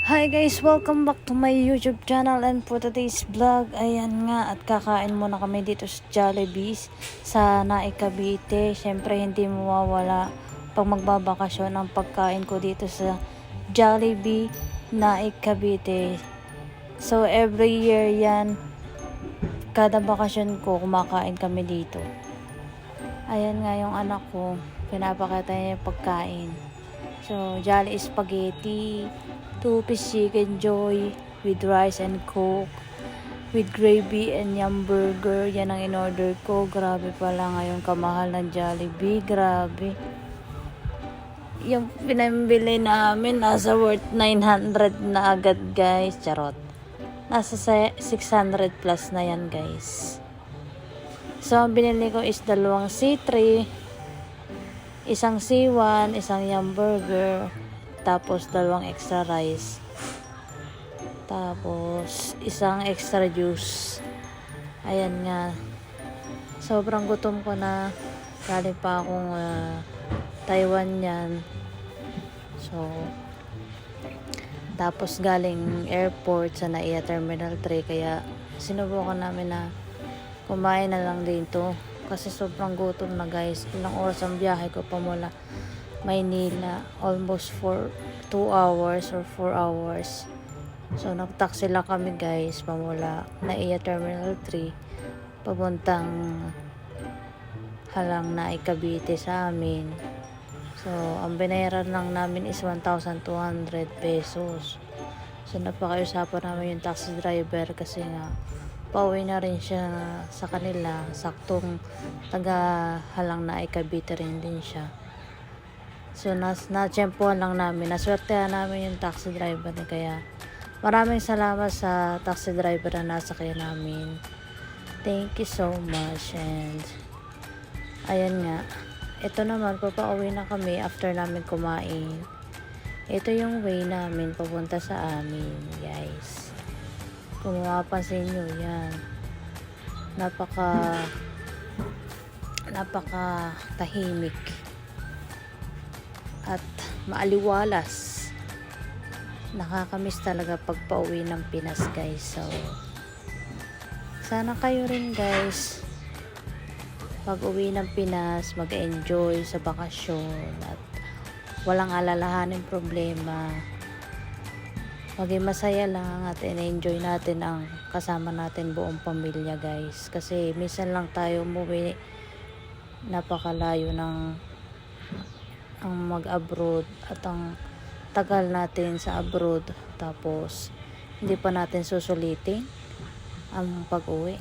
Hi guys, welcome back to my YouTube channel, and for today's vlog, ayan nga, at kakain muna kami dito sa Jollibee's sa Naik, Cavite. Syempre hindi mawawala pag magbabakasyon ang pagkain ko dito sa Jollibee Naik, Cavite. So every year yan, kada bakasyon ko kumakain kami dito. Ayan nga yung anak ko, pinapakita niya yung pagkain. So Jolly Spaghetti, 2-piece chicken joy with rice and coke, with gravy and yum burger. Yan ang in-order ko. Grabe pala ngayon kamahal ng Jollibee. Grabe. Yung pinambili namin, nasa worth 900 na agad guys. Charot. Nasa 600 plus na yan guys. So, ang binili ko is dalawang C3, isang C1, isang yum burger, tapos dalawang extra rice, tapos isang extra juice. Ayan nga, sobrang gutom ko na. Galing pa akong Taiwan yan. So tapos galing airport sa NAIA Terminal 3, kaya sinubukan namin na kumain na lang dito kasi sobrang gutom na guys. Ilang oras ang biyahe ko pa mula Maynila, almost for 2 hours or 4 hours. So nagtaxi lang kami guys pamula NAIA Terminal 3 papuntang Halang Naik, Cavite sa amin. So ang binayaran lang namin is 1,200 pesos. So napakausapan namin yung taxi driver kasi nga pauwi na rin siya sa kanila, saktong taga Halang Naik, Cavite rin din siya. So na-tsempuhan lang namin, naswertehan namin yung taxi driver, kaya maraming salamat sa taxi driver na nasakay namin. Thank you so much. And ayan nga, ito naman, papauwi na kami after namin kumain. Ito yung way namin papunta sa amin guys. Kung mapapansin nyo, yan, napaka tahimik at maaliwalas. Nakakamiss talaga pag pauwi ng Pinas guys. So sana kayo rin guys, pag uwi ng Pinas, mag-enjoy sa bakasyon at walang alalahanin problema. Maging masaya lang at enjoy natin ang kasama natin buong pamilya guys. Kasi minsan lang tayo umuwi, napakalayo ng ang mag-abroad at ang tagal natin sa abroad, tapos hindi pa natin susulitin ang pag-uwi.